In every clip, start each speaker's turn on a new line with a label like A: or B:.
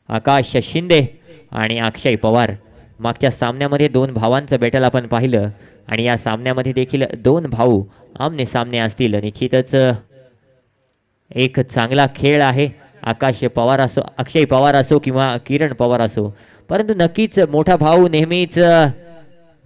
A: आकाश शिंदे आणि अक्षय पवार. मागच्या सामन्यामध्ये दोन भावांचं बॅटल आपण पाहिलं आणि या सामन्यामध्ये देखील दोन भाऊ आमने सामने असतील. निश्चितच एक चांगला खेळ आहे. आकाश पवार असो, अक्षय पवार असो किंवा किरण पवार असो, परंतु नक्कीच मोठा भाऊ नेहमीच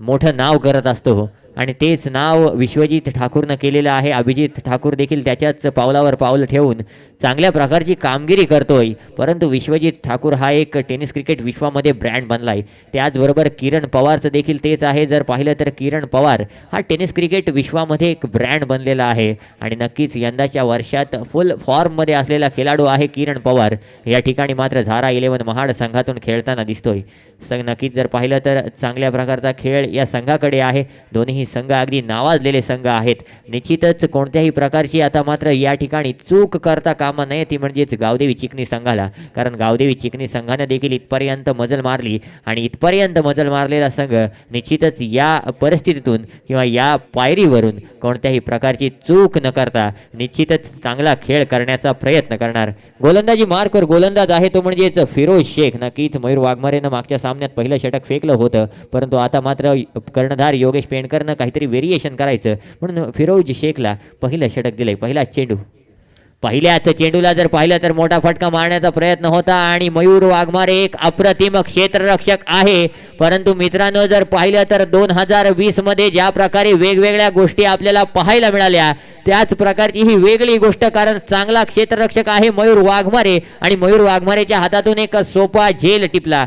A: मोठं नाव करत असतो आणि तेच नाव विश्वजित ठाकूरनं केलेलं आहे. अभिजित ठाकूर देखील त्याच्याच पावलावर पाऊल ठेवून चांगल्या प्रकारची कामगिरी करतोय. परंतु विश्वजित ठाकूर हा एक टेनिस क्रिकेट विश्वामध्ये ब्रँड बनला आहे. त्याचबरोबर किरण पवारचं देखील तेच आहे. जर पाहिलं तर किरण पवार हा टेनिस क्रिकेट विश्वामध्ये एक ब्रँड बनलेला आहे आणि नक्कीच यंदाच्या वर्षात फुल फॉर्ममध्ये असलेला खेळाडू आहे किरण पवार. या ठिकाणी मात्र झारा 11 महाड संघातून खेळताना दिसतोय. नक्कीच जर पाहिलं तर चांगल्या प्रकारचा खेळ या संघाकडे आहे. दोन्ही संघ अगदी नावाजलेले संघ आहेत. निश्चितच कोणत्याही प्रकारची आता मात्र या ठिकाणी चूक करता कामा नये, ती म्हणजेच गावदेवी चिकनी संघाला. कारण गावदेवी चिकनी संघाने देखील इथपर्यंत मजल मारली आणि इथपर्यंत मजल मारलेला संघ निश्चितच या परिस्थितीतून किंवा या पायरीवरून कोणत्याही प्रकारची चूक न करता निश्चितच चांगला खेळ करण्याचा प्रयत्न करणार. गोलंदाजी मार्कवर गोलंदाज आहे तो म्हणजेच फिरोज शेख. नक्कीच मयूर वाघमारेनं मागच्या सामन्यात पहिलं षटक फेकलं होतं, परंतु आता मात्र कर्णधार योगेश पेंडकरनं काहीतरी व्हेरिएशन करायचं म्हणून फिरोज शेखला पहिलं षटक दिलंय. पहिला चेंडू, पहिल्याच चेंडूला जर पाहिलं तर मोठा फटका मारण्याचा प्रयत्न होता आणि मयूर वाघमारे एक अप्रतिम क्षेत्ररक्षक आहे. परंतु मित्रांनो जर पाहिलं तर 2020 मध्ये ज्या प्रकारे वेगवेगळ्या गोष्टी आपल्याला पाहायला मिळाल्या त्याच प्रकारची ही वेगळी गोष्ट, कारण चांगला क्षेत्ररक्षक आहे मयूर वाघमारे आणि मयूर वाघमारेच्या हातातून एक सोपा झेल टिपला,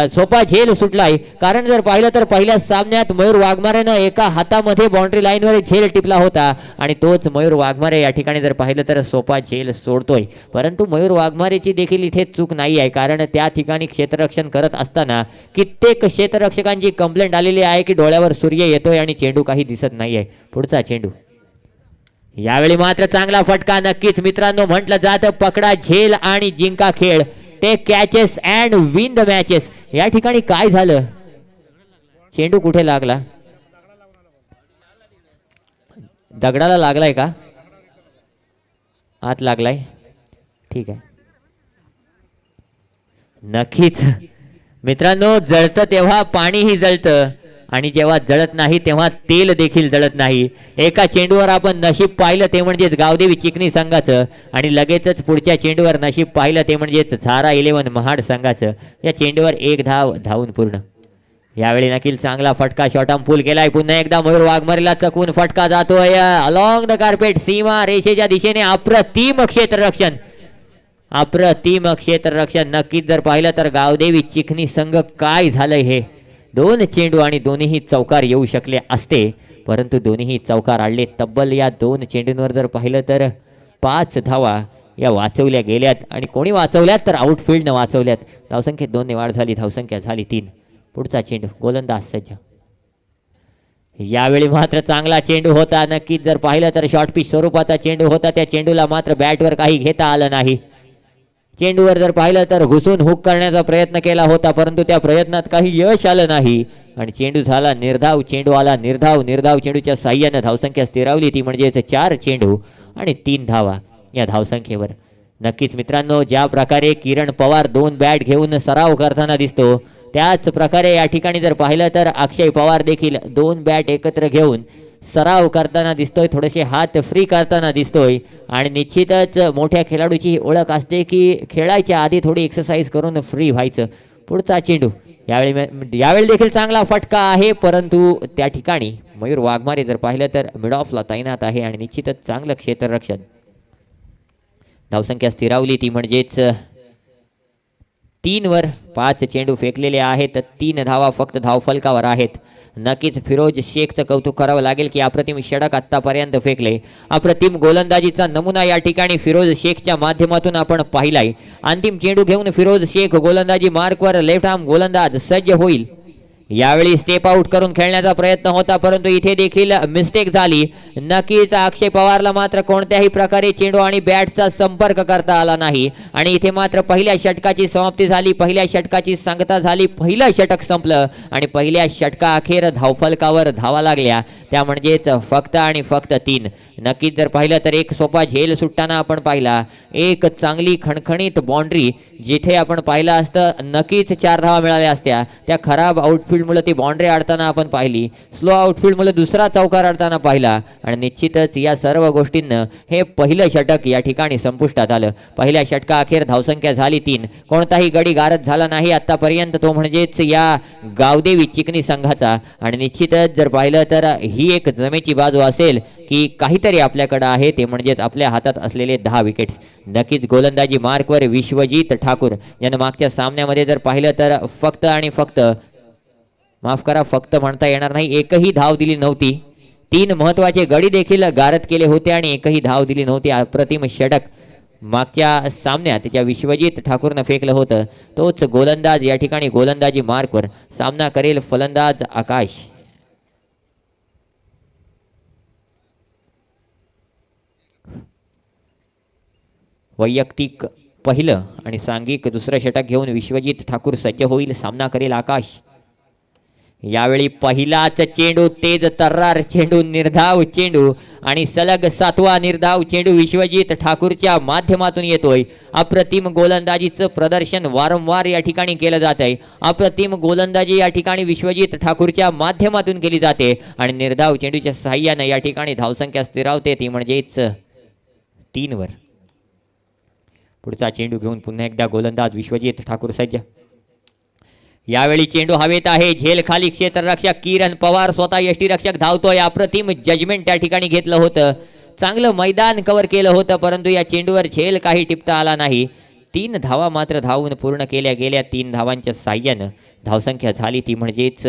A: सोपा झेल सुटलाय. कारण जर पाहिलं तर पहिल्या सामन्यात मयूर वाघमारेनं एका हातामध्ये बाउंड्री लाईनवर झेल टिपला होता आणि तोच मयूर वाघमारे या ठिकाणी जर पाहिलं तर सोपा झेल सोडतोय. परंतु मयूर वाघमारेची देखील इथे चूक नाही आहे, कारण त्या ठिकाणी क्षेत्ररक्षण करत असताना कित्येक क्षेत्ररक्षकांची कंप्लेंट आलेली आहे की डोळ्यावर सूर्य येतोय आणि चेंडू काही दिसत नाहीये. पुढचा चेंडू, यावेळी मात्र चांगला फटका. नक्कीच मित्रांनो म्हटलं जातं पकडा झेल आणि जिंका खेळ, take catches and win the matches. या ठिकाणी काय झालं, चेंडू कुठे लागला? दगडाला लागलाय का? आत लागलाय, ठीक आहे. नक्कीच मित्रांनो जळतं तेव्हा पाणीही जळतं आणि जेव्हा जळत नाही तेव्हा तेल देखील जळत नाही. एका चेंडूवर आपण नशीब पाहिलं ते म्हणजेच गावदेवी चिकनी संघाचं आणि लगेचच पुढच्या चेंडूवर नशीब पाहिलं ते म्हणजेच झारा 11 महाड संघाचं. या चेंडूवर एक धाव धावून पूर्ण. यावेळी नक्कीच चांगला फटका शॉर्टआर्म पूल केलाय. पुन्हा एकदा मयूर वाघमारेला चकवून फटका जातोय अलॉंग द कार्पेट, सीमा रेषेच्या दिशेने. अप्रतिम क्षेत्ररक्षण, अप्रतिम क्षेत्ररक्षण. नक्कीच जर पाहिलं तर गावदेवी चिकनी संघ काय झालंय हे, दोन चेंडू आणि दोन्हीही चौकार येऊ शकले असते, परंतु दोन्हीही चौकार आडले. तब्बल या दोन चेंडूंवर जर पाहिलं तर 5 धावा या वाचवल्या गेल्यात आणि कोणी वाचवल्यात तर आउटफील्डनं वाचवल्यात. धावसंख्येत 2 ने वाढ झाली, धावसंख्या झाली 3. पुढचा चेंडू, गोलंदाज सज्ज. यावेळी मात्र चांगला चेंडू होता. नक्कीच जर पाहिलं तर शॉर्ट पिच स्वरूपाचा चेंडू होता. त्या चेंडूला मात्र बॅटवर काही घेता आलं नाही. चेंडूवर जर पाहिलं तर घुसून हुक करण्याचा प्रयत्न केला होता, परंतु त्या प्रयत्नात काही यश आलं नाही आणि चेंडू झाला निर्धाव. चेंडू आला निर्धाव. निर्धाव चेंडूच्या साह्यानं धावसंख्या स्थिरावली, ती म्हणजेच 4 चेंडू आणि 3 धावा या धावसंख्येवर. नक्कीच मित्रांनो ज्या प्रकारे किरण पवार 2 बॅट घेऊन सराव करताना दिसतो, त्याच प्रकारे या ठिकाणी जर पाहिलं तर अक्षय पवार देखील 2 बॅट एकत्र घेऊन सराव करताना दिसतोय, थोडेसे हात फ्री करताना दिसतोय आणि निश्चितच मोठ्या खेळाडूची ओळख असते की खेळायच्या आधी थोडी एक्सरसाइज करून फ्री व्हायचं. पुढचा चेंडू, यावेळी देखील चांगला फटका आहे, परंतु त्या ठिकाणी मयूर वाघमारे जर पाहिलं तर मिड ऑफला तैनात आहे आणि निश्चितच चांगलं क्षेत्ररक्षण. धावसंख्या स्थिरावली, ती म्हणजेच 3 वर 5 चेंडू फेकलेले आहेत, 3 धावा फक्त धावफलकावर आहेत. नक्कीच फिरोज शेखचं कौतुक करावं लागेल की अप्रतिम षटक आतापर्यंत फेकले. अप्रतिम गोलंदाजीचा नमुना या ठिकाणी फिरोज शेखच्या माध्यमातून आपण पाहिलाय. अंतिम चेंडू घेऊन फिरोज शेख गोलंदाजी मार्कवर लेफ्ट आर्म गोलंदाज सज्ज होईल. यावेळी स्टेप आउट करून खेळण्याचा प्रयत्न होता, परंतु इथे देखील मिस्टेक झाली. नक्कीच अक्षय पवारला मात्र कोणत्याही प्रकारे चेंडू आणि बॅटचा संपर्क करता आला नाही आणि इथे मात्र पहिल्या षटकाची समाप्ती झाली. पहिल्या षटकाची सांगता झाली. पहिलं षटक संपलं आणि पहिल्या षटका अखेर धावफलकावर धावा लागल्या, त्या म्हणजेच फक्त आणि फक्त 3. नक्कीच जर पाहिलं तर एक सोपा झेल सुटताना आपण पाहिला, एक चांगली खणखणीत बाउंड्री जिथे आपण पाहिलं असतं नक्कीच 4 धावा मिळाल्या असत्या. त्या खराब आउटफील्डमुळे ती बाउंड्री आडताना आपण पाहिली, स्लो आउटफील्डमुळे दुसरा चौकार आडताना पाहिला आणि निश्चितच या सर्व गोष्टींना हे पहिलं षटक या ठिकाणी संपुष्टात आलं. पहिल्या षटका अखेर धावसंख्या झाली 3. कोणताही गडी गारद झाला नाही आतापर्यंत, तो म्हणजेच या गावदेवी चिकनी संघाचा. आणि निश्चितच जर पाहिलं तर ही एक जमेची बाजू असेल की काहीतरी आपल्याकडे आहे, ते म्हणजेच आपल्या हातात असलेले 10 विकेट्स. नक्कीच गोलंदाजी मार्कवर विश्वजित ठाकूर यानं मागच्या सामन्यामध्ये जर पाहिलं तर फक्त आणि फक्त, माफ करा फक्त म्हणता येणार नाही, एकही धाव दिली नव्हती. 3 महत्वाचे गडी देखील गारद केले होते आणि एकही धाव दिली नव्हती. अप्रतिम षटक मागच्या सामन्यात त्याच्या विश्वजित ठाकूरनं फेकलं होतं. तोच गोलंदाज या ठिकाणी गोलंदाजी मार्कवर सामना करेल फलंदाज आकाश. वैयक्तिक पहिलं आणि सांघिक दुसरं षटक घेऊन विश्वजित ठाकूर सज्ज होईल. सामना करेल आकाश. यावेळी पहिलाच चेंडू, तेज तर्रार चेंडू, निर्धाव चेंडू आणि सलग 7वा निर्धाव चेंडू विश्वजित ठाकूरच्या माध्यमातून येतोय. अप्रतिम गोलंदाजीचं प्रदर्शन वारंवार या ठिकाणी केलं जात आहे. अप्रतिम गोलंदाजी या ठिकाणी विश्वजित ठाकूरच्या माध्यमातून केली जाते आणि निर्धाव चेंडूच्या सहाय्याने या ठिकाणी धावसंख्या स्थिरावते, ती म्हणजेच 3 वर. पुढचा चेंडू घेऊन पुन्हा एकदा गोलंदाज विश्वजित ठाकूर सज्ज. यावेळी चेंडू हवेत आहे. झेल खाली क्षेत्ररक्षक किरण पवार स्वतः यष्टीरक्षक धावतोय. अप्रतिम जजमेंट त्या ठिकाणी घेतलं होतं. चांगलं मैदान कव्हर केलं होतं, परंतु या चेंडूवर झेल काही टिपता आला नाही. 3 धावा मात्र धावून पूर्ण केल्या गेल्या. 3 धावांच्या साह्यानं धावसंख्या झाली ती म्हणजेच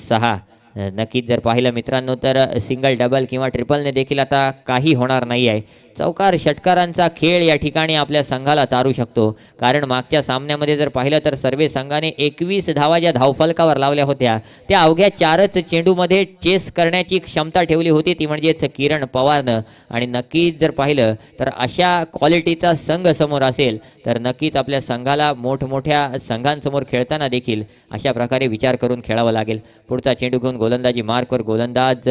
A: 6. नक्कीच जर पाहिलं मित्रांनो तर सिंगल डबल किंवा ट्रिपलने देखील आता काही होणार नाही आहे. चौकार षटकारांचा खेळ या ठिकाणी आपल्या संघाला तारू शकतो, कारण मागच्या सामन्यामध्ये जर पाहिलं तर सर्वे संघाने 21 धावा ज्या धावफलकावर लावल्या होत्या त्या अवघ्या 4च चेंडूमध्ये चेस करण्याची क्षमता ठेवली होती, ती म्हणजेच किरण पवारनं. आणि नक्कीच जर पाहिलं तर अशा क्वालिटीचा संघ समोर असेल तर नक्कीच आपल्या संघाला मोठमोठ्या संघांसमोर खेळताना देखील अशा प्रकारे विचार करून खेळावं लागेल. पुढचा चेंडू घेऊन गोलंदाजी मार्कवर गोलंदाज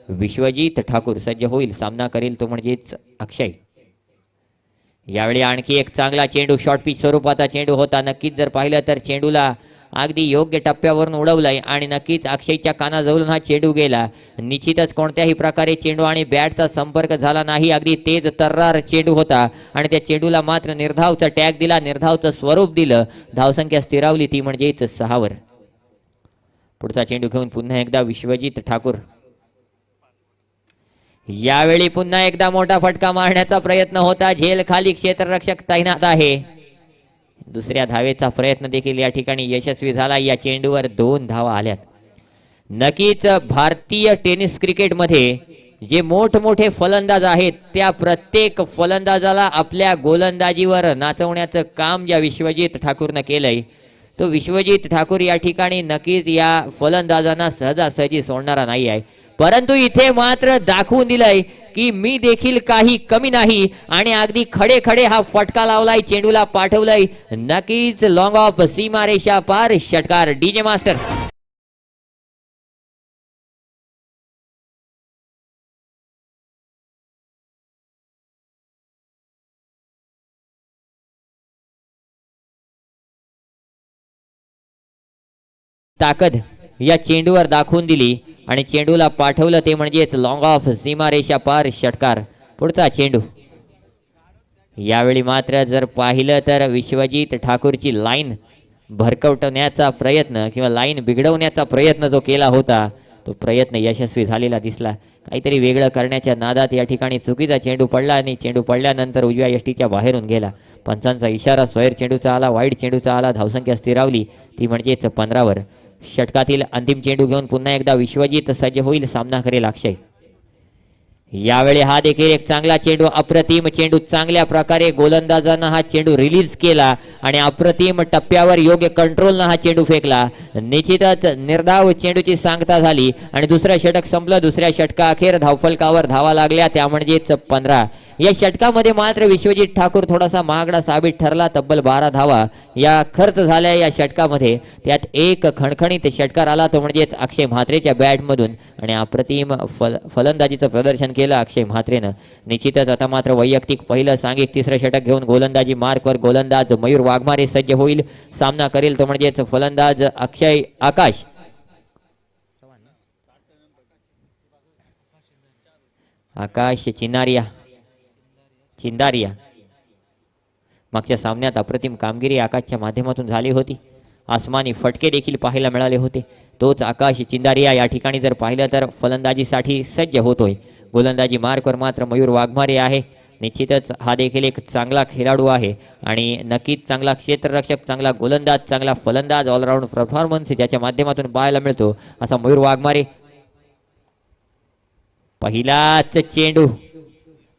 A: विश्वजित ठाकूर सज्ज होईल. सामना करेल तो म्हणजेच अक्षय. यावेळी आणखी एक चांगला चेंडू, शॉर्ट पिच स्वरूपाचा चेंडू होता. नक्कीच जर पाहिलं तर चेंडूला अगदी योग्य टप्प्यावरून उडवलाय आणि नक्कीच अक्षयच्या कानाजवळून हा चेंडू गेला. निश्चितच कोणत्याही प्रकारे चेंडू आणि बॅटचा संपर्क झाला नाही. अगदी तेज तर्रार चेंडू होता आणि त्या चेंडूला मात्र निर्धावचा टॅग दिला, निर्धावचं स्वरूप दिलं. धावसंख्या स्थिरावली ती म्हणजेच 6 वर. पुढचा चेंडू घेऊन पुन्हा एकदा विश्वजित ठाकूर. यावेळी पुन्हा एकदा मोठा फटका मारण्याचा प्रयत्न होता. झेल खाली क्षेत्ररक्षक तैनात आहे. दुसऱ्या धावेचा प्रयत्न देखील या ठिकाणी यशस्वी झाला. या चेंडूवर 2 धावा आल्यात. नक्कीच भारतीय टेनिस क्रिकेटमध्ये जे मोठमोठे फलंदाज आहेत त्या प्रत्येक फलंदाजाला आपल्या गोलंदाजीवर नाचवण्याचं काम ज्या विश्वजित ठाकूरनं केलंय, तो विश्वजित ठाकूर या ठिकाणी नक्कीच या फलंदाजांना सहजासहजी सोडणारा नाही आहे. परंतु इथे मात्र दाखवून दिलंय की मी देखील काही कमी नाही आणि अगदी खडे खडे हा फटका लावलाय, चेंडूला पाठवलंय. नक्कीच लॉंग ऑफ सीमारेषा पार षटकार. DJ master. ताकद या चेंडूवर दाखवून दिली आणि चेंडूला पाठवलं, ते म्हणजेच लॉंग ऑफ सीमारेषा पार षटकार. पुढचा चेंडू. यावेळी मात्र जर पाहिलं तर विश्वजित ठाकूरची लाईन भरकवटण्याचा प्रयत्न किंवा लाईन बिघडवण्याचा प्रयत्न जो केला होता तो प्रयत्न यशस्वी झालेला दिसला. काहीतरी वेगळं करण्याच्या नादात या ठिकाणी चुकीचा चेंडू पडला आणि चेंडू पडल्यानंतर उजव्या यष्टीच्या बाहेरून गेला. पंचांचा इशारा स्वैर चेंडूचा आला, वाईट चेंडूचा आला. धावसंख्या स्थिरावली ती म्हणजेच 15 वर. षटकातील अंतिम चेंडू घेऊन पुन्हा एकदा विश्वजित सज्ज होईल. सामना करेल अक्षय. यावेळी हा देखील एक चांगला चेंडू, अप्रतिम चेंडू, चांगल्या प्रकारे गोलंदाजांना हा चेंडू रिलीज केला आणि अप्रतिम टप्प्यावर योग्य कंट्रोलनं हा चेंडू फेकला. निश्चितच निर्धाव चेंडूची सांगता झाली आणि दुसरं षटक संपलं. दुसऱ्या षटका अखेर धावफलकावर धावा लागल्या, त्या म्हणजेच 15. या षटकामध्ये मात्र विश्वजित ठाकूर थोडासा महागडा साबित ठरला. तब्बल 12 धावा या खर्च झाल्या या षटकामध्ये. त्यात एक खणखणीत षटकार आला, तो म्हणजेच अक्षय म्हात्रेच्या बॅटमधून आणि अप्रतिम फलंदाजीचं प्रदर्शन केलं अक्षय म्हात्रेनं. निश्चितच आता मात्र वैयक्तिक पहिलं सांघिक तिसरं षटक घेऊन गोलंदाजी मार्कवर गोलंदाज मयूर वाघमारे सज्ज होईल. सामना करेल तो म्हणजेच फलंदाज आकाश चिंदारिया. मागच्या सामन्यात अप्रतिम कामगिरी आकाशच्या माध्यमातून झाली होती. आसमानी फटके देखील पाहायला मिळाले होते. तोच आकाश चिंदारिया या ठिकाणी जर पाहिलं तर फलंदाजीसाठी सज्ज होतोय. गोलंदाजी मार्कवर मात्र मयूर वाघमारे आहे. निश्चितच हा देखील एक चांगला खेळाडू आहे आणि नक्कीच चांगला क्षेत्ररक्षक, चांगला गोलंदाज, चांगला फलंदाज, ऑलराऊंड परफॉर्मन्स ज्याच्या माध्यमातून पाहायला मिळतो असा मयूर वाघमारे. पहिलाच चेंडू,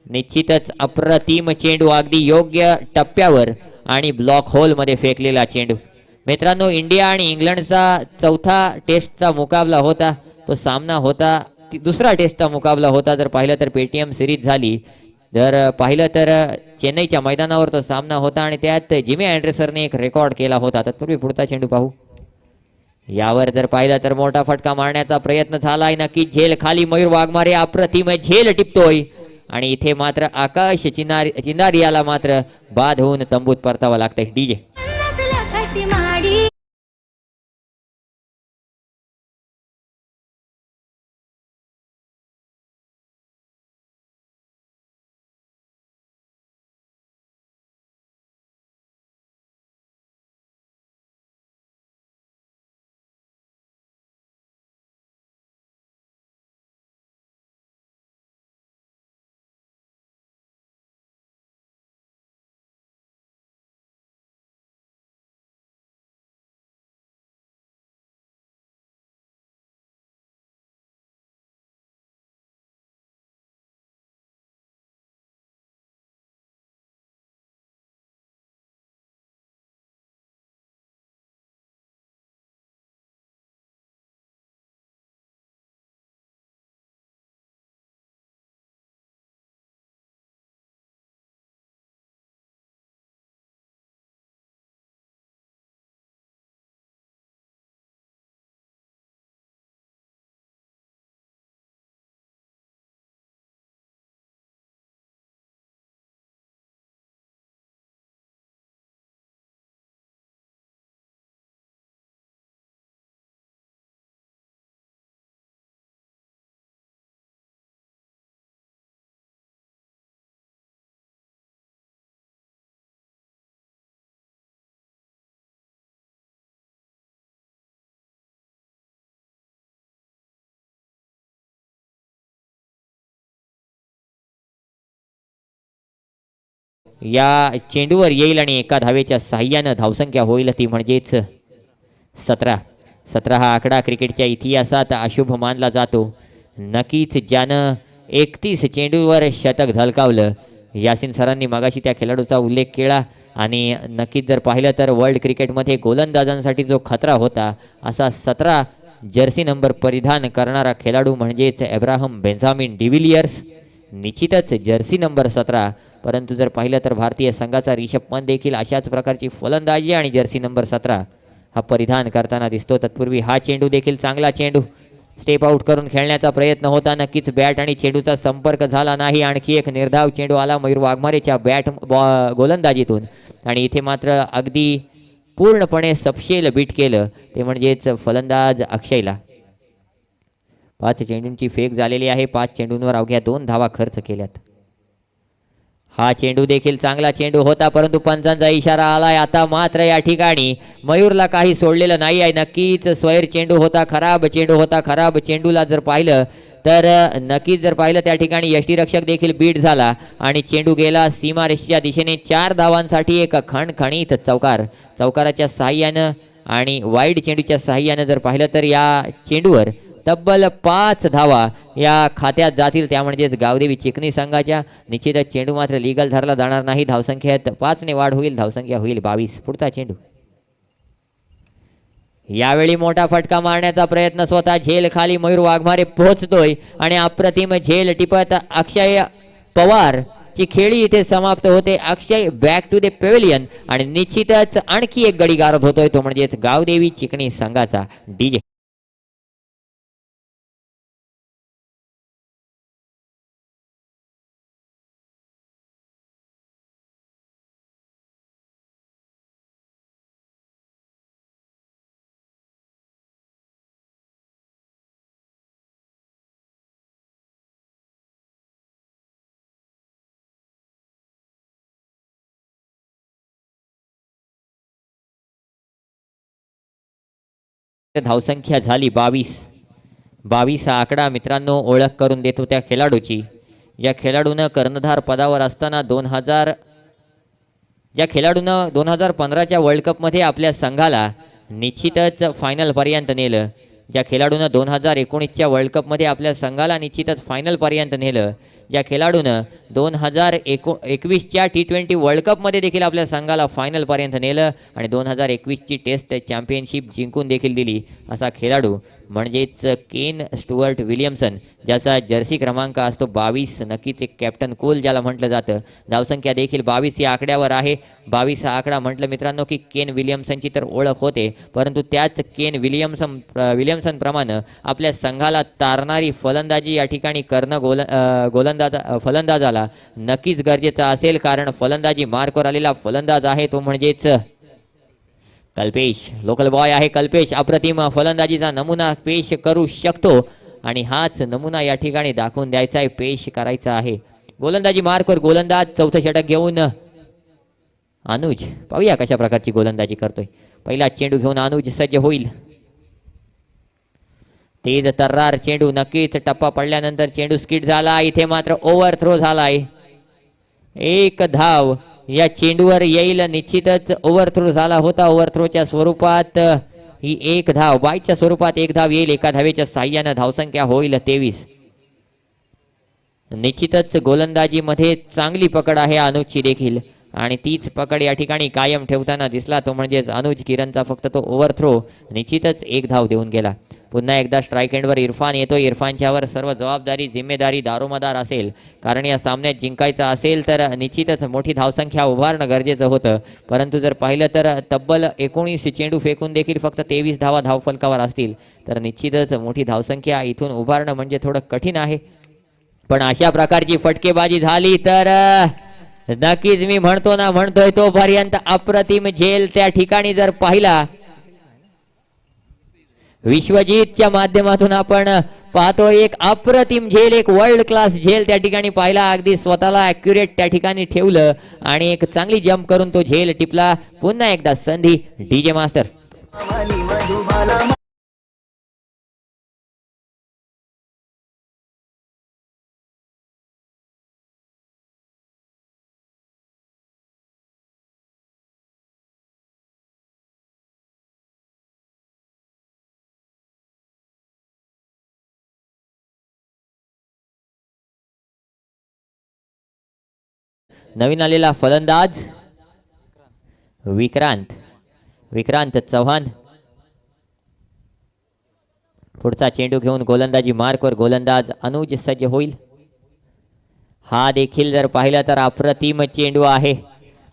A: निश्चितच अप्रतिम चेंडू, अगदी योग्य टप्प्यावर आणि ब्लॉक होल मध्ये फेकलेला चेंडू. मित्रांनो, इंडिया आणि इंग्लंडचा चौथा टेस्टचा मुकाबला होता. तो सामना होता, दुसरा टेस्टचा मुकाबला होता. जर पाहिलं तर पेटीएम सिरीज झाली. जर पाहिलं तर चेन्नईच्या मैदानावर तो सामना होता आणि त्यात जिमी अँडरसनने एक रेकॉर्ड केला होता. तत्पूर्वी पुढचा चेंडू पाहू. यावर जर पाहिलं तर मोठा फटका मारण्याचा प्रयत्न झालाय. नक्की झेल खाली मयूर वाघमारे अप्रतिम झेल टिपतोय आणि इथे मात्र आकाश चिंदारियाला मात्र बाद होऊन तंबूत परतावं लागतंय. डीजे या चेंडूवर येईल आणि एका धावेच्या साह्यानं धावसंख्या होईल ती म्हणजेच 17. हा आकडा क्रिकेटच्या इतिहासात अशुभ मानला जातो. नक्कीच ज्यानं 31 चेंडूवर शतक झळकावलं, यासिन सरांनी मगाशी त्या खेळाडूचा उल्लेख केला आणि नक्कीच जर पाहिलं तर वर्ल्ड क्रिकेटमध्ये गोलंदाजांसाठी जो खतरा होता असा 17 जर्सी नंबर परिधान करणारा खेळाडू म्हणजेच एब्राहम बेंजामिन डिव्हिलियर्स. निश्चितच जर्सी नंबर 17. परंतु जर पाहिलं तर भारतीय संघाचा रिषभ पंत देखील अशाच प्रकारची फलंदाजी आणि जर्सी नंबर 17 हा परिधान करताना दिसतो. तत्पूर्वी हा चेंडू देखील चांगला चेंडू, स्टेप आउट करून खेळण्याचा प्रयत्न होता. नक्कीच बॅट आणि चेंडूचा संपर्क झाला नाही. आणखी एक निर्धाव चेंडू आला मयूर वाघमारेच्या गोलंदाजीतून आणि इथे मात्र अगदी पूर्णपणे सपशेल बीट केलं ते म्हणजेच फलंदाज अक्षयला. 5 चेंडूंची फेक झालेली आहे. 5 चेंडूंवर अवघ्या 2 धावा खर्च केल्यात. हा चेंडू देखील चांगला चेंडू होता, परंतु पंचांचा इशारा आलाय. आता मात्र या ठिकाणी मयूरला काही सोडलेलं नाही आहे. नक्कीच स्वैर चेंडू होता, खराब चेंडू होता. खराब चेंडूला जर पाहिलं तर नक्कीच जर पाहिलं त्या ठिकाणी यष्टीरक्षक देखील बीट झाला आणि चेंडू गेला सीमारेषेच्या दिशेने. 4 धावांसाठी एक खणखणीत चौकाराच्या साह्यानं आणि वाईड चेंडूच्या साह्यानं जर पाहिलं तर या चेंडूवर तब्बल 5 धावा या खात्यात जातील, त्या म्हणजेच गावदेवी चिकणी संघाच्या. निश्चितच चेंडू मात्र लिगल धरला जाणार नाही. धावसंख्येत 5 ने वाढ होईल, धावसंख्या होईल 22. पुढचा चेंडू. यावेळी मोठा फटका मारण्याचा प्रयत्न, स्वतः झेल खाली मयूर वाघमारे पोहोचतोय आणि अप्रतिम झेल टिपत अक्षय पवार ची खेळी इथे समाप्त होते. अक्षय बॅक टू द पेव्हिलियन आणि निश्चितच आणखी एक गडी गारद होतोय, तो म्हणजेच गावदेवी चिकणी संघाचा डीजे. धावसंख्या झाली 22. 22 हा आकडा मित्रांनो ओळख करून देतो त्या खेळाडूची, ज्या खेळाडूनं कर्णधार पदावर असताना 2015च्या वर्ल्ड कपमध्ये आपल्या संघाला निश्चितच फायनलपर्यंत नेलं, ज्या खेळाडूनं 2019च्या वर्ल्ड कपमध्ये आपल्या संघाला निश्चितच फायनलपर्यंत नेलं, ज्या खेळाडूनं 2021च्या T20 वर्ल्ड कपमध्ये देखील आपल्या संघाला फायनलपर्यंत नेलं आणि 2021ची टेस्ट चॅम्पियनशिप जिंकून देखील दिली, असा खेळाडू म्हणजेच केन स्टुअर्ट विलियमसन, ज्याचा जर्सी क्रमांक असतो 22. नक्कीच एक कॅप्टन कूल ज्याला म्हटलं जातं. धावसंख्या देखील 22 या आकड्यावर आहे. 22 हा आकडा म्हटलं मित्रांनो की केन विलियमसनची तर ओळख होते, परंतु त्याच केन विलियमसन प्रमाणे आपल्या संघाला तारणारी फलंदाजी या ठिकाणी करणं फलंदाजाला नक्कीच गरजेचं असेल, कारण फलंदाजी मार्कवर आलेला फलंदाज आहे तो म्हणजेच कल्पेश. लोकल बॉय आहे कल्पेश. अप्रतिम फलंदाजीचा नमुना पेश करू शकतो आणि हाच नमुना या ठिकाणी दाखवून द्यायचा आहे, पेश करायचा आहे. गोलंदाजी मार्कवर गोलंदाज चौथं षटक घेऊन अनुज, पाहूया कशा प्रकारची गोलंदाजी करतोय. पहिला चेंडू घेऊन अनुज सज्ज होईल. तेज तर्रार चेंडू, नक्कीच टप्पा पडल्यानंतर चेंडू स्किट झाला. इथे मात्र ओव्हर थ्रो झालाय. एक धाव या चेंडूवर येईल, निश्चितच ओव्हर थ्रो झाला होता. ओव्हर थ्रोच्या स्वरूपात ही एक धाव, बाईच्या स्वरूपात एक धाव येईल. एका धावेच्या साह्यानं धावसंख्या होईल 23. निश्चितच गोलंदाजीमध्ये चांगली पकड आहे अनुजची देखील आणि तीच पकड या ठिकाणी कायम ठेवताना दिसला, तो म्हणजेच अनुज किरणचा. फक्त तो ओव्हर थ्रो निश्चितच एक धाव देऊन गेला. पुन्हा एकदा स्ट्राईक एंडवर इरफान येतो. इरफानच्यावर सर्व जबाबदारी जिम्मेदारी दारोमदार असेल, कारण या सामन्यात जिंकायचं असेल तर निश्चितच मोठी धावसंख्या उभारणं गरजेचं होतं. परंतु जर पाहिलं तर तब्बल 19 चेंडू फेकून देखील फक्त 23 धावा धावफलकावर असतील तर निश्चितच मोठी धावसंख्या इथून उभारणं म्हणजे थोडं कठीण आहे. पण अशा प्रकारची फटकेबाजी झाली तर नक्कीच मी म्हणतोय तोपर्यंत अप्रतिम झेल त्या ठिकाणी जर पाहिला, विश्वजीतच्या माध्यमातून आपण पाहतो एक अप्रतिम झेल, एक वर्ल्ड क्लास झेल त्या ठिकाणी पाहिला. अगदी स्वतःला ॲक्युरेट त्या ठिकाणी ठेवलं आणि एक चांगली जंप करून तो झेल टिपला. पुन्हा एकदा संधी डीजे मास्टर. नवीन आलेला फलंदाज विक्रांत चव्हाण. पुढचा चेंडू घेऊन गोलंदाजी मार्कवर गोलंदाज अनुज सज्ज होईल. हा देखील जर पाहिलं तर अप्रतिम चेंडू आहे,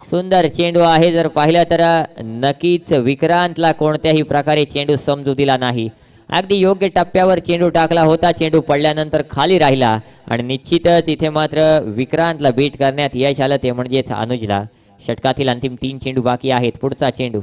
A: सुंदर चेंडू आहे. जर पाहिलं तर नक्कीच विक्रांतला कोणत्याही प्रकारे चेंडू समजू दिला नाही. अगदी योग्य टप्प्यावर चेंडू टाकला होता. चेंडू पडल्यानंतर खाली राहिला आणि निश्चितच इथे मात्र विक्रांतला बीट करण्यात यश आलं, ते म्हणजेच अनुजला. षटकातील अंतिम 3 चेंडू बाकी आहेत. पुढचा चेंडू.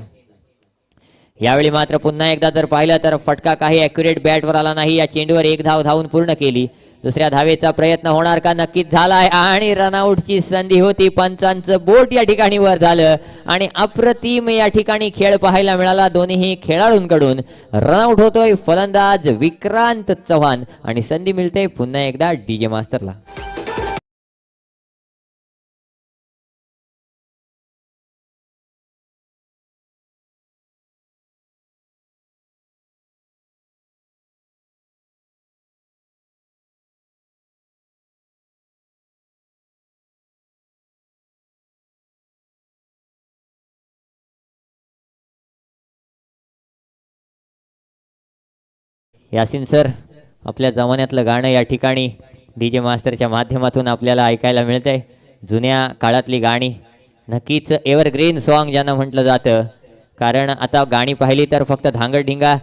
A: यावेळी मात्र पुन्हा एकदा जर पाहिलं तर फटका काही ॲक्युरेट बॅटवर आला नाही. या चेंडूवर एक धाव धावून पूर्ण केली. दुसऱ्या धावेचा प्रयत्न होणार का? नक्कीच झालाय आणि रनआउटची संधी होती. पंचांचं बोट या ठिकाणी वर झालं आणि अप्रतिम या ठिकाणी खेळ पाहायला मिळाला. दोन्ही खेळाडूंकडून रनआउट होतोय फलंदाज विक्रांत चव्हाण आणि संधी मिळते पुन्हा एकदा डीजे मास्टरला. यासिन सर, आपल्या जमान्यातलं गाणं या ठिकाणी DJ मास्टरच्या माध्यमातून आपल्याला ऐकायला मिळतंय. जुन्या काळातली गाणी नक्कीच एव्हरग्रीन सॉन्ग ज्यांना म्हटलं जातं, कारण आता गाणी पाहिली तर फक्त धांगडधिंगा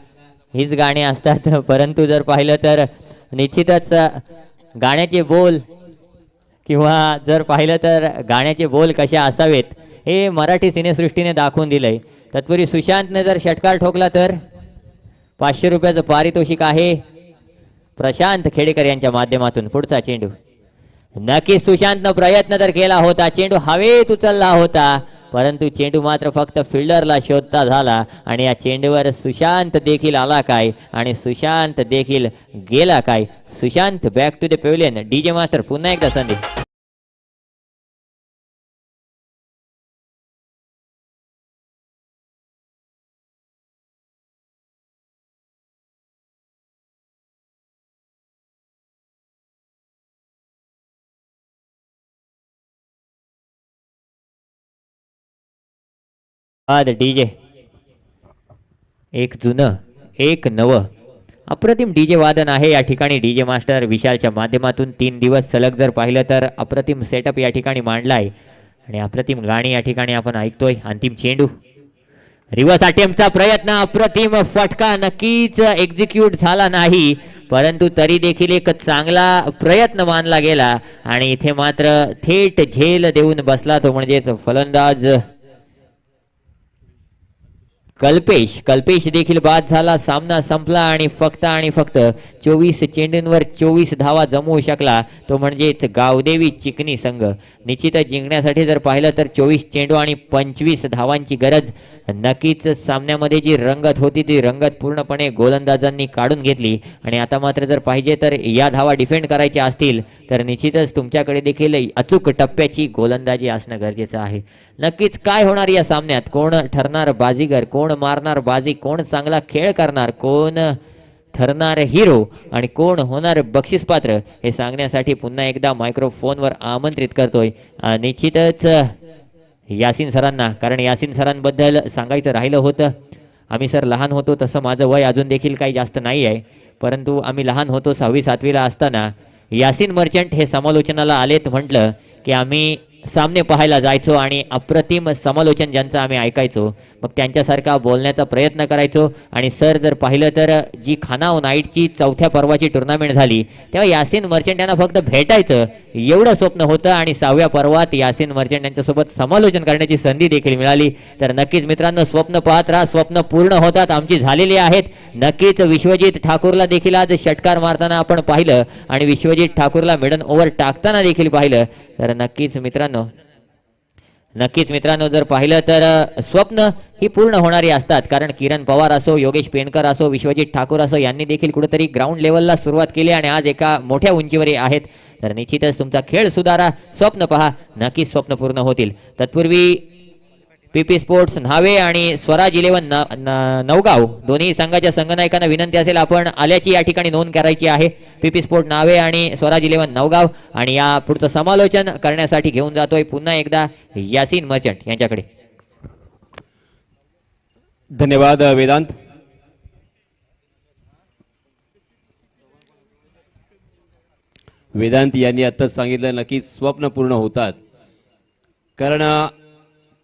A: हीच गाणी असतात, परंतु जर पाहिलं तर निश्चितच गाण्याचे बोल किंवा जर पाहिलं तर गाण्याचे बोल कशा असावेत हे मराठी सिनेसृष्टीने दाखवून दिलंय. तत्पूर्वी सुशांतने जर षटकार ठोकला तर 500 रुपयाचं पारितोषिक आहे प्रशांत खेडेकर यांच्या माध्यमातून. पुढचा चेंडू नक्कीच सुशांतनं प्रयत्न तर केला होता, चेंडू हवेत उचलला होता, परंतु चेंडू मात्र फक्त फिल्डरला शोधता झाला आणि या चेंडूवर सुशांत देखील आला काय आणि सुशांत देखील गेला काय. Sushant back to the pavilion. DJ master पुन्हा एकदा संधी. DJ एक जुनं एक नवं अप्रतिम DJ वादन आहे या ठिकाणी. DJ मास्टर विशालच्या माध्यमातून 3 दिवस सलग जर पाहिलं तर अप्रतिम सेटअप या ठिकाणी मांडला आहे आणि अप्रतिम गाणी या ठिकाणी आपण ऐकतोय. अंतिम चेंडू रिव्हर्स अटेम्प्टचा प्रयत्न, अप्रतिम फटका नक्कीच एक्झिक्यूट झाला नाही, परंतु तरी देखील एक चांगला प्रयत्न मानला गेला आणि इथे मात्र थेट झेल देऊन बसला तो म्हणजेच फलंदाज कल्पेश देखील बाद झाला. सामना संपला आणि फक्त 24 चेंडूंवर 24 धावा जमवू शकला तो म्हणजेच गावदेवी चिकनी संघ. निश्चितच जिंकण्यासाठी जर पाहिलं तर 24 चेंडू आणि 25 धावांची गरज. नक्कीच सामन्यामध्ये जी रंगत होती ती रंगत पूर्णपणे गोलंदाजांनी काढून घेतली आणि आता मात्र जर पाहिजे तर या धावा डिफेंड करायच्या असतील तर निश्चितच तुमच्याकडे देखील अचूक टप्प्याची गोलंदाजी असणं गरजेचं आहे. नक्कीच काय होणार या सामन्यात, कोण ठरणार बाजीगर, कोण मारणार बाजी, कोण चांगला खेळ करणार, कोण ठरणार हिरो आणि कोण होणार बक्षीस पात्र हे सांगण्यासाठी पुन्हा एकदा मायक्रोफोनवर आमंत्रित करतोय निश्चितच यासिन सरांना. कारण यासिन सरांबद्दल सांगायचं राहिलं होतं, आम्ही सर लहान होतो तसं माझं वय अजून देखील काही जास्त नाही आहे, परंतु आम्ही लहान होतो 6वी 7वीला असताना यासिन मर्चंट हे समालोचनाला आलेत म्हटलं की आम्ही सामने पाहायला जायचो आणि अप्रतिम समालोचन ज्यांचं आम्ही ऐकायचो, मग त्यांच्यासारखा बोलण्याचा प्रयत्न करायचो. आणि सर जर पाहिलं तर जी खानाव नाईटची 4थ्या पर्वाची टुर्नामेंट झाली तेव्हा यासिन मर्चंट यांना फक्त भेटायचं एवढं स्वप्न होतं आणि 6व्या पर्वात यासिन मर्चंट यांच्यासोबत समालोचन करण्याची संधी देखील मिळाली. तर नक्कीच मित्रांनो स्वप्न पाहत राहा, स्वप्न पूर्ण होतात, आमची झालेली आहेत. नक्कीच विश्वजित ठाकूरला देखील आज षटकार मारताना आपण पाहिलं आणि विश्वजित ठाकूरला मिडन ओव्हर टाकताना देखील पाहिलं. तर नक्कीच मित्रांनो जर पाहिलं तर स्वप्न ही पूर्ण होणारी असतात, कारण किरण पवार असो, योगेश पेनकर असो, विश्वजित ठाकूर असो यांनी देखील कुठेतरी ग्राउंड लेवलला सुरुवात केली आणि आज एका मोठ्या उंचीवर आहेत. तर निश्चितच तुमचा खेळ सुधारा, स्वप्न पहा, नक्कीच स्वप्न पूर्ण होतील. तत्पूर्वी PP स्पोर्ट्स न्हावे आणि स्वराज 11 नवगाव दोन्ही संघाच्या संघनायकांना विनंती असेल आपण आल्याची या ठिकाणी नोंद करायची आहे. PP स्पोर्ट न्हावे आणि स्वराज 11 नवगाव. आणि या पुढचं समालोचन करण्यासाठी घेऊन जातोय पुन्हा एकदा यासिन मर्चंट यांच्याकडे.
B: धन्यवाद वेदांत. वेदांत यांनी आत्ताच सांगितलं नक्की स्वप्न पूर्ण होतात, कारण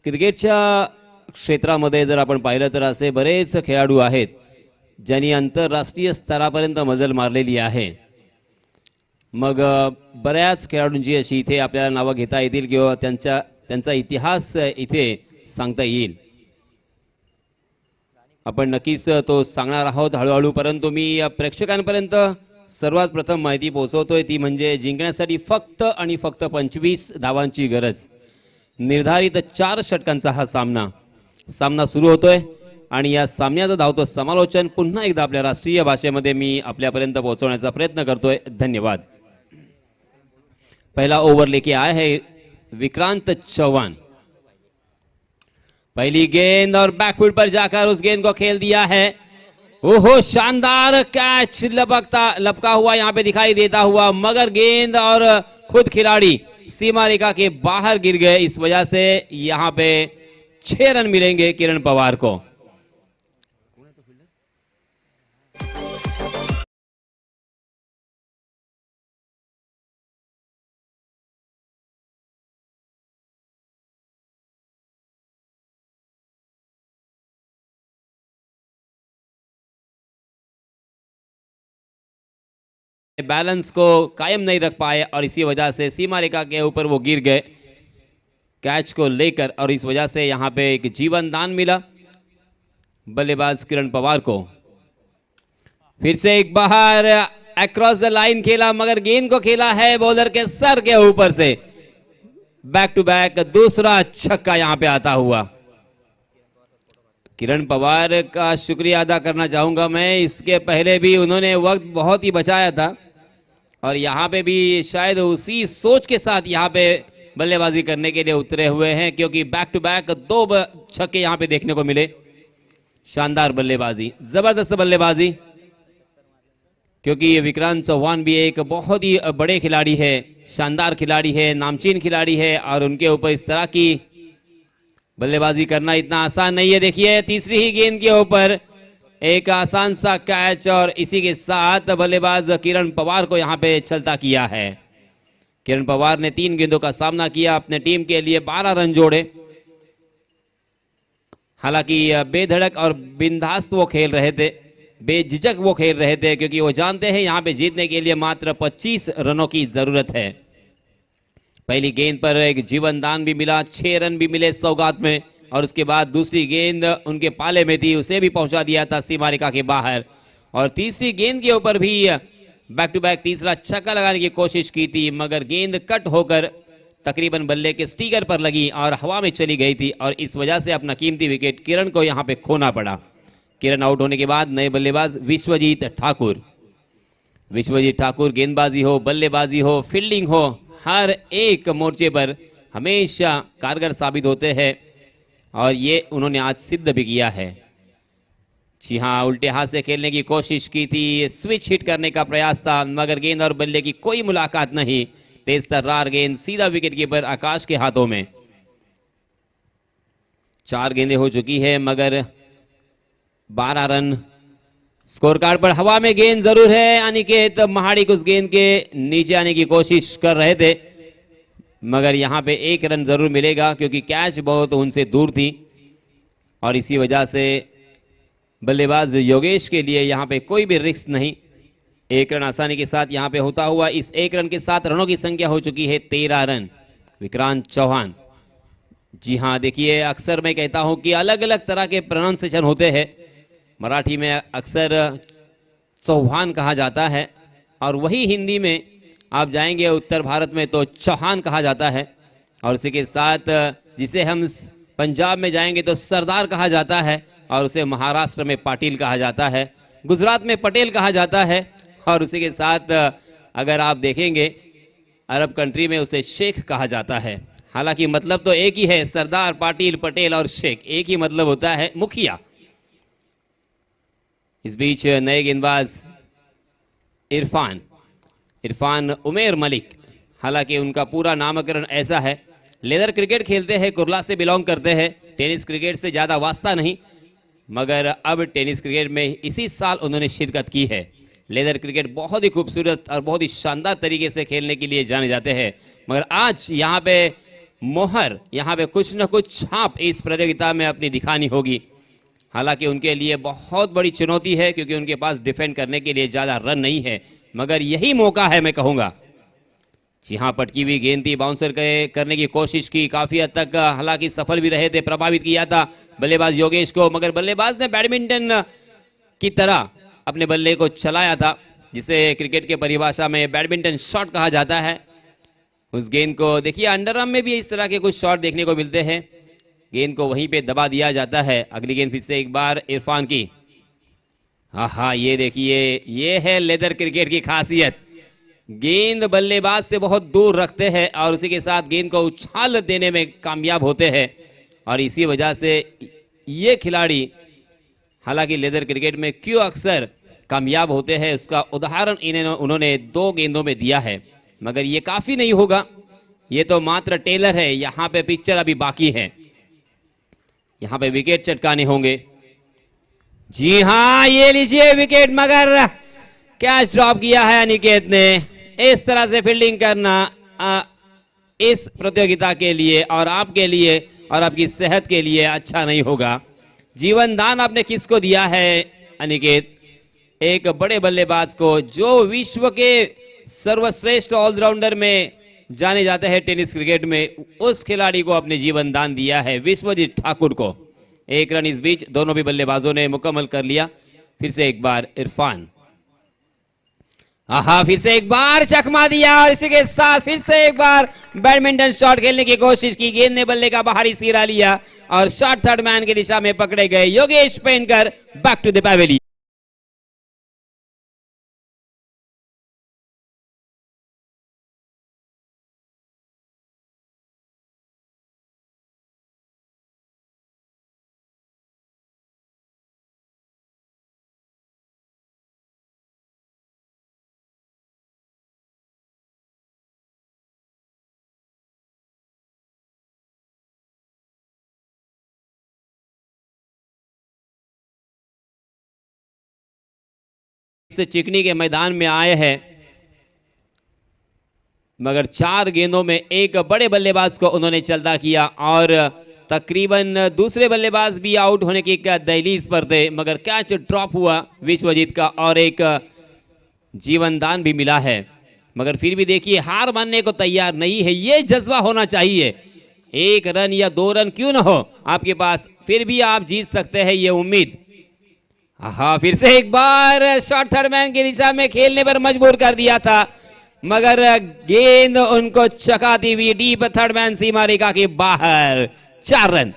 B: क्रिकेटच्या क्षेत्रामध्ये जर आपण पाहिलं तर असे बरेच खेळाडू आहेत ज्यांनी आंतरराष्ट्रीय स्तरापर्यंत मजल मारलेली आहे. मग बऱ्याच खेळाडूंची अशी इथे आपल्याला नावं घेता येतील किंवा त्यांचा इतिहास इथे सांगता येईल. आपण नक्कीच तो सांगणार आहोत हळूहळू, परंतु मी प्रेक्षकांपर्यंत सर्वात प्रथम माहिती पोहोचवतोय ती म्हणजे जिंकण्यासाठी फक्त आणि फक्त 25 धावांची गरज. निर्धारित 4 षटकांचा हा सामना सुरू होतोय आणि या सामन्याचं धावतो समालोचन पुन्हा एकदा आपल्या राष्ट्रीय भाषेमध्ये मी आपल्यापर्यंत पोहोचवण्याचा प्रयत्न करतोय. धन्यवाद. पहला ओवर लेके आए है विक्रांत चौहान. पहली गेंद और बैकफुट पर जाकर उस गेंद को खेल दिया है. ओहो, शानदार कैच लपका हुआ यहाँ पे दिखाई देता हुआ, मगर गेंद और खुद खिलाड़ी सीमा रेखा के बाहर गिर गए. इस वजह से यहाँ पे 6 रन मिलेंगे किरण पवार को. बैलेंस को कायम नहीं रख पाए और इसी वजह से सीमा रेखा के ऊपर वो गिर गए कैच को लेकर, और इस वजह से यहाँ पे एक जीवन दान मिला बल्लेबाज किरण पवार को। फिर से एक बाहर अक्रॉस द लाइन खेला, मगर गेंद को खेला है बॉलर के सर के ऊपर से। बैक टू बैक दूसरा छक्का यहां पे आता हुआ। किरण पवार का शुक्रिया अदा करना चाहूंगा मैं, इसके पहले भी उन्होंने वक्त बहुत ही बचाया था और यहां पे भी शायद उसी सोच के साथ यहां पे बल्लेबाजी करने के लिए उतरे हुए हैं, क्योंकि बैक टू बैक दो छक्के यहां पे देखने को मिले। शानदार बल्लेबाजी, जबरदस्त बल्लेबाजी, क्योंकि विक्रांत चौहान भी एक बहुत ही बड़े खिलाड़ी है, शानदार खिलाड़ी है, नामचीन खिलाड़ी है, और उनके ऊपर इस तरह की बल्लेबाजी करना इतना आसान नहीं है। देखिए तीसरी ही गेंद के ऊपर एक आसान सा कैच, और इसी के साथ बल्लेबाज किरण पवार को यहां पे चलता किया है। किरण पवार ने 3 गेंदों का सामना किया, अपने टीम के लिए 12 रन जोड़े। हालांकि बेधड़क और बिंदास्त वो खेल रहे थे, बेझिझक वो खेल रहे थे, क्योंकि वो जानते हैं यहां पे जीतने के लिए मात्र 25 रनों की जरूरत है। पहली गेंद पर एक जीवन दान भी मिला, 6 रन भी मिले सौगात में, और उसके बाद दूसरी गेंद उनके पाले में थी, उसे भी पहुंचा दिया था सीमा रेखा के बाहर। और तीसरी गेंद के ऊपर भी बैक टू बैक तीसरा छक्का लगाने की कोशिश की थी, मगर गेंद कट होकर तकरीबन बल्ले के स्टिकर पर लगी और हवा में चली गई थी, और इस वजह से अपना कीमती विकेट किरण को यहां पे खोना पड़ा। किरण आउट होने के बाद नए बल्लेबाज विश्वजीत ठाकुर। विश्वजीत ठाकुर गेंदबाजी हो, बल्लेबाजी हो, फील्डिंग हो, हर एक मोर्चे पर हमेशा कारगर साबित होते हैं, और ये उन्होंने आज सिद्ध भी किया है। जी हाँ, उल्टे हाथ से खेलने की कोशिश की थी, स्विच हिट करने का प्रयास था, मगर गेंद और बल्ले की कोई मुलाकात नहीं। तेज तर्रार गेंद सीधा विकेट कीपर आकाश के हाथों में। 4 गेंदें हो चुकी है, मगर 12 रन स्कोर कार्ड पर। हवा में गेंद जरूर है, अनिकेत महाड़िक उस गेंद के नीचे आने की कोशिश कर रहे थे, मगर यहां पे 1 रन जरूर मिलेगा, क्योंकि कैच बहुत उनसे दूर थी, और इसी वजह से बल्लेबाज योगेश के लिए यहां पे कोई भी रिस्क नहीं। 1 रन आसानी के साथ यहां पे होता हुआ। इस 1 रन के साथ रनों की संख्या हो चुकी है 13 रन। विक्रांत चौहान, जी हाँ, देखिए अक्सर मैं कहता हूं कि अलग अलग तरह के प्रोनाउंसिएशन होते हैं। मराठी में अक्सर चौहान कहा जाता है, और वही हिंदी में आप जाएंगे उत्तर भारत में तो चौहान कहा जाता है, और उसी के साथ जिसे हम पंजाब में जाएंगे तो सरदार कहा जाता है, और उसे महाराष्ट्र में पाटिल कहा जाता है, गुजरात में पटेल कहा जाता है, और उसी के साथ अगर आप देखेंगे अरब कंट्री में उसे शेख कहा जाता है। हालांकि मतलब तो एक ही है, सरदार, पाटिल, पटेल और शेख, एक ही मतलब होता है, मुखिया। इस बीच नए गेंदबाज इरफान उमेर मलिक, हालांकि उनका पूरा नामकरण ऐसा है। लेदर क्रिकेट खेलते हैं, कुरला से बिलोंग करते हैं, टेनिस क्रिकेट से ज़्यादा वास्ता नहीं, मगर अब टेनिस क्रिकेट में इसी साल उन्होंने शिरकत की है। लेदर क्रिकेट बहुत ही खूबसूरत और बहुत ही शानदार तरीके से खेलने के लिए जाने जाते हैं, मगर आज यहाँ पे मोहर, यहाँ पे कुछ न कुछ छाप इस प्रतियोगिता में अपनी दिखानी होगी। हालांकि उनके लिए बहुत बड़ी चुनौती है, क्योंकि उनके पास डिफेंड करने के लिए ज़्यादा रन नहीं है, मगर यही मौका है मैं कहूँगा। जी हाँ, पटकी हुई गेंद थी, बाउंसर करने की कोशिश की, काफ़ी हद तक हालांकि सफल भी रहे थे, प्रभावित किया था बल्लेबाज योगेश को, मगर बल्लेबाज ने बैडमिंटन की तरह अपने बल्ले को चलाया था, जिसे क्रिकेट के परिभाषा में बैडमिंटन शॉट कहा जाता है। उस गेंद को देखिए, अंडरआर्म में भी इस तरह के कुछ शॉट देखने को मिलते हैं, गेंद को वहीं पे दबा दिया जाता है। अगली गेंद फिर से एक बार इरफान की। हाँ, ये देखिए, ये है लेदर क्रिकेट की खासियत, गेंद बल्लेबाज से बहुत दूर रखते हैं और उसी के साथ गेंद को उछाल देने में कामयाब होते हैं, और इसी वजह से ये खिलाड़ी हालांकि लेदर क्रिकेट में क्यों अक्सर कामयाब होते हैं, उसका उदाहरण उन्होंने 2 गेंदों में दिया है। मगर ये काफी नहीं होगा, ये तो मात्र टेलर है, यहाँ पे पिक्चर अभी बाकी है, यहाँ पे विकेट चटकाने होंगे। जी हाँ, ये लीजिए विकेट, मगर कैच ड्रॉप किया है अनिकेत ने। इस तरह से फील्डिंग करना इस प्रतियोगिता के लिए और आपके लिए और आपकी सेहत के लिए अच्छा नहीं होगा। जीवन दान आपने किसको दिया है अनिकेत? एक बड़े बल्लेबाज को, जो विश्व के सर्वश्रेष्ठ ऑलराउंडर में जाने जाते हैं टेनिस क्रिकेट में, उस खिलाड़ी को अपने जीवन दान दिया है, विश्वजीत ठाकुर को। एक रन इस बीच दोनों भी बल्लेबाजों ने मुकम्मल कर लिया। फिर से एक बार इरफान, आहा, फिर से एक बार चकमा दिया और इसी के साथ फिर से एक बार बैडमिंटन शॉट खेलने की कोशिश की। गेंद ने बल्ले का बाहरी सिरा लिया और शॉट थर्ड मैन की दिशा में पकड़े गए Yogesh Penkar. Back to the pavilion. से चिकनी के मैदान में आए हैं, मगर 4 गेंदों में एक बड़े बल्लेबाज को उन्होंने चलता किया और तकरीबन दूसरे बल्लेबाज भी आउट होने की दहलीज पर थे, मगर कैच ड्रॉप हुआ विश्वजीत का और एक जीवन दान भी मिला है। मगर फिर भी देखिए, हार मानने को तैयार नहीं है, ये जज्बा होना चाहिए। 1 रन या 2 रन क्यों ना हो आपके पास, फिर भी आप जीत सकते हैं, ये उम्मीद। हाँ, फिर से एक बार शॉट थर्ड मैन की दिशा में खेलने पर मजबूर कर दिया था, मगर गेंद उनको चकाती हुई डीप थर्ड मैन सीमा रेखा के बाहर। 4 रन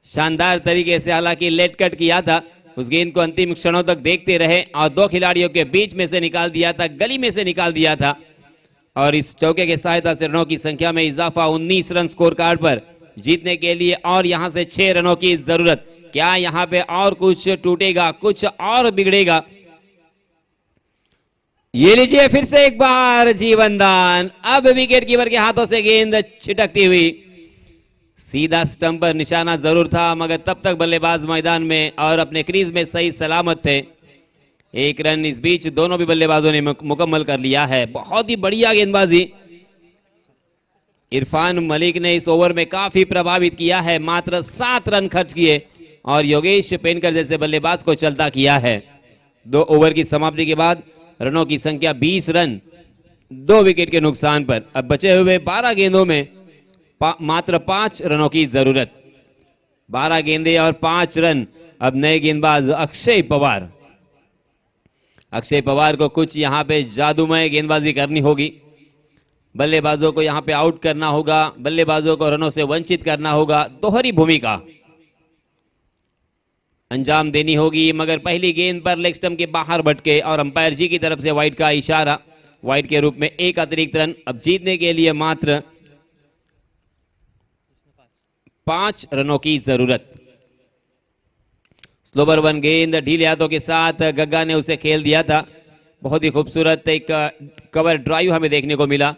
B: शानदार तरीके से, हालांकि लेट कट किया था, उस गेंद को अंतिम क्षणों तक देखते रहे और 2 खिलाड़ियों के बीच में से निकाल दिया था, गली में से निकाल दिया था और इस चौके की सहायता से रनों की संख्या में इजाफा। 19 रन स्कोर कार्ड पर जीतने के लिए और यहां से 6 रनों की जरूरत। क्या यहां पे और कुछ टूटेगा, कुछ और बिगड़ेगा? ये लीजिए फिर से एक बार जीवन दान। अब विकेट कीपर के हाथों से गेंद छिटकती हुई सीधा स्टंप पर निशाना जरूर था, मगर तब तक बल्लेबाज मैदान में और अपने क्रीज में सही सलामत थे। 1 रन इस बीच दोनों भी बल्लेबाजों ने मुकम्मल कर लिया है। बहुत ही बढ़िया गेंदबाजी इरफान मलिक ने इस ओवर में काफी प्रभावित किया है। मात्र 7 रन खर्च किए और योगेश पेनकर जैसे बल्लेबाज को चलता किया है। 2 ओवर की समाप्ति के बाद रनों की संख्या 20 रन, 2 विकेट के नुकसान पर। अब बचे हुए 12 गेंदों में मात्र 5 रनों की जरूरत। 12 गेंदे और 5 रन। अब नए गेंदबाज अक्षय पवार। अक्षय पवार को कुछ यहां पे जादूमय गेंदबाजी करनी होगी। बल्लेबाजों को यहां पे आउट करना होगा, बल्लेबाजों को रनों से वंचित करना होगा। दोहरी भूमिका अंजाम देनी होगी, मगर पहली गेंद पर लेग स्टंप के बाहर भटके और अंपायर जी की तरफ से वाइड का इशारा। वाइड के रूप में 1 अतिरिक्त रन। अब जीतने के लिए मात्र 5 रनों की जरूरत। स्लोवर 1 गेंद ढीले हाथों के साथ गग्गा ने उसे खेल दिया था। बहुत ही खूबसूरत एक कवर ड्राइव हमें देखने को मिला।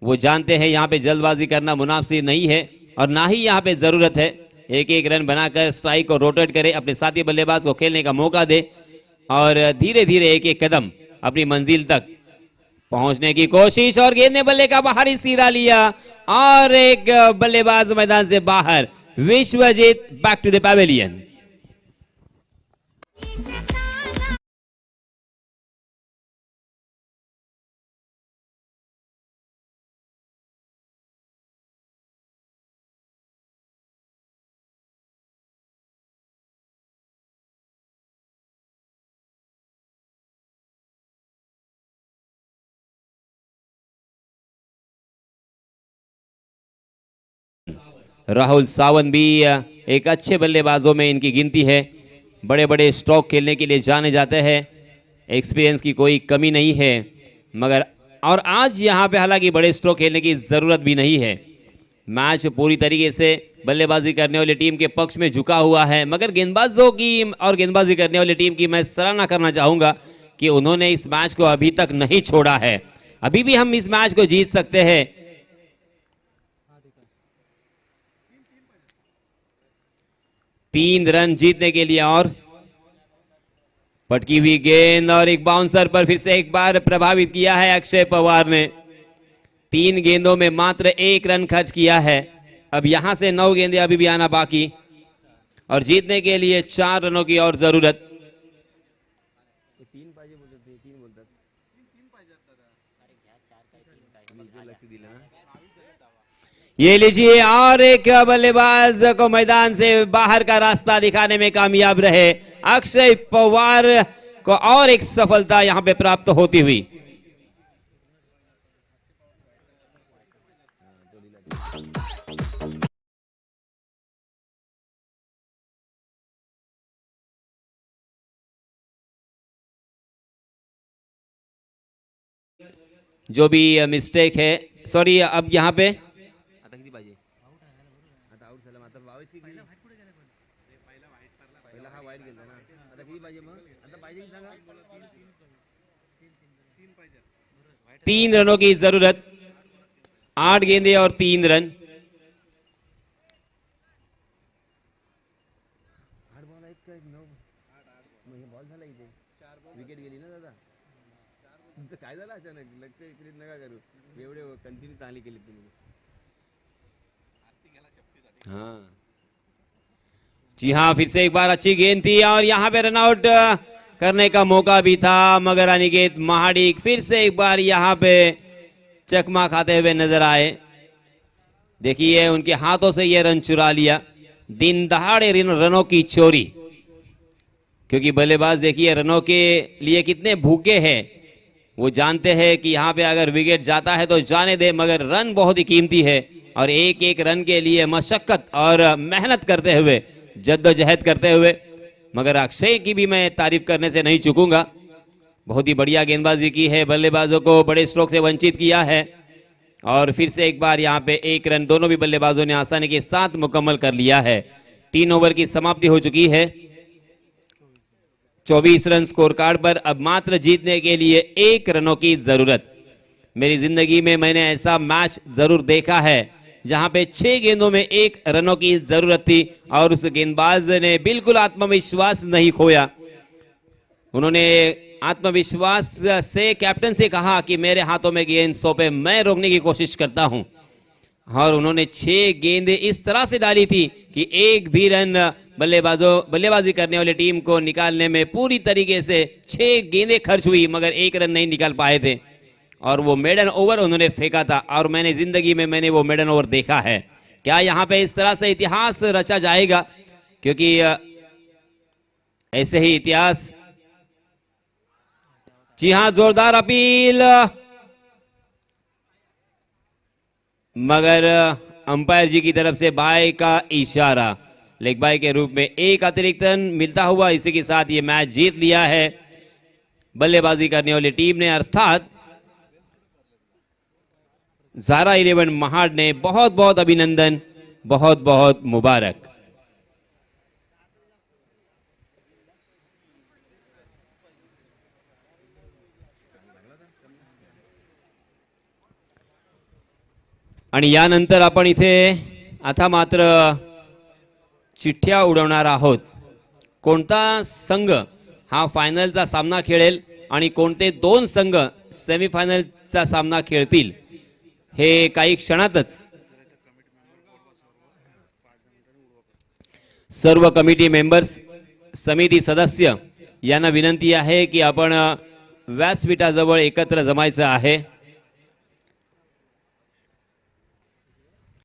B: वो जानते हैं यहां पे जल्दबाजी करना मुनासिब नहीं है और ना ही यहां पे जरूरत है। 1-1 रन बनाकर स्ट्राइक को रोटेट करे, अपने साथी बल्लेबाज को खेलने का मौका दे और धीरे धीरे 1-1 कदम अपनी मंजिल तक पहुंचने की कोशिश। और गेंद ने बल्ले का बाहरी सिरा लिया और एक बल्लेबाज मैदान से बाहर। Vishwajeet back to the pavilion. Rahul Sawant भी एक अच्छे बल्लेबाजों में इनकी गिनती है। बड़े बड़े स्ट्रोक खेलने के लिए जाने जाते हैं, एक्सपीरियंस की कोई कमी नहीं है, मगर और आज यहां पे हालांकि बड़े स्ट्रोक खेलने की जरूरत भी नहीं है। मैच पूरी तरीके से बल्लेबाजी करने वाली टीम के पक्ष में झुका हुआ है, मगर गेंदबाजों की और गेंदबाजी करने वाली टीम की मैं सराहना करना चाहूंगा कि उन्होंने इस मैच को अभी तक नहीं छोड़ा है। अभी भी हम इस मैच को जीत सकते हैं। 3 रन जीतने के लिए और पटकी हुई गेंद और एक बाउंसर पर फिर से एक बार प्रभावित किया है अक्षय पवार ने। 3 गेंदों में मात्र 1 रन खर्च किया है। अब यहां से 9 गेंदें अभी भी आना बाकी और जीतने के लिए 4 रनों की और जरूरत। ये लीजिए, और एक बल्लेबाज को मैदान से बाहर का रास्ता दिखाने में कामयाब रहे अक्षय पवार को, और एक सफलता यहां पे प्राप्त होती हुई। जो भी मिस्टेक है, सॉरी, अब यहाँ पे तीन रनों की जरूरत, 8 गेंदे और 3 रन। विकेट गेली ना दादा, तुमचं काय झालं अचानक? लक्ष इकडे नका करू, एवढे कंटिन्यू चांगली केली तुम्ही. हाँ जी हाँ, फिर से एक बार अच्छी गेंद थी और यहाँ पे रनआउट करने का मौका भी था, मगर अनिकेत महाडिक फिर से एक बार यहाँ पे चकमा खाते हुए नजर आए। देखिए, उनके हाथों से ये रन चुरा लिया, दिन दहाड़े रनों की चोरी, क्योंकि बल्लेबाज देखिए रनों के लिए कितने भूखे हैं। वो जानते हैं कि यहाँ पे अगर विकेट जाता है तो जाने दे, मगर रन बहुत ही कीमती है और एक एक रन के लिए मशक्कत और मेहनत करते हुए, जद्दोजहद करते हुए, मगर अक्षय की भी मैं तारीफ करने से नहीं चूकूंगा। बहुत ही बढ़िया गेंदबाजी की है, बल्लेबाजों को बड़े स्ट्रोक से वंचित किया है और फिर से एक बार यहाँ पे 1 रन दोनों भी बल्लेबाजों ने आसानी के साथ मुकम्मल कर लिया है। 3 ओवर की समाप्ति हो चुकी है, 24 रन स्कोर कार्ड पर। अब मात्र जीतने के लिए 1 रनों की जरूरत। मेरी जिंदगी में मैंने ऐसा मैच जरूर देखा है जहां पे 6 गेंदों में 1 रनों की जरूरत थी और उस गेंदबाज ने बिल्कुल आत्मविश्वास नहीं खोया। उन्होंने आत्मविश्वास से कैप्टन से कहा कि मेरे हाथों में गेंद सौंपे, मैं रोकने की कोशिश करता हूं, और उन्होंने 6 गेंदें इस तरह से डाली थी कि एक भी रन बल्लेबाजी करने वाली टीम को निकालने में पूरी तरीके से 6 गेंदें खर्च हुई, मगर 1 रन नहीं निकाल पाए थे। और वो मेडन ओवर उन्होंने फेंका था और मैंने जिंदगी में वो मेडन ओवर देखा है। क्या यहाँ पे इस तरह से इतिहास रचा जाएगा? क्योंकि ऐसे ही इतिहास। जी हाँ, जोरदार अपील, मगर अंपायर जी की तरफ से बाय का इशारा, लेग बाय के रूप में 1 अतिरिक्त रन मिलता हुआ इसी के साथ ये मैच जीत लिया है बल्लेबाजी करने वाली टीम ने, अर्थात ज़ारा 11 महाड ने। बहुत बहुत अभिनंदन, बहुत बहुत मुबारक। आणि यानंतर आपण इथे आता मात्र चिठ्ठ्या उडवणार आहोत। कोणता संघ हा फायनलचा सामना खेळेल आणि कोणते 2 संघ सेमीफायनलचा सामना खेळतील हे काही क्षणातच सर्व कमिटी मेंबर्स, समिती सदस्य यांना विनंती आहे की आपण व्यासपीठाजवळ एकत्र जमायचं आहे।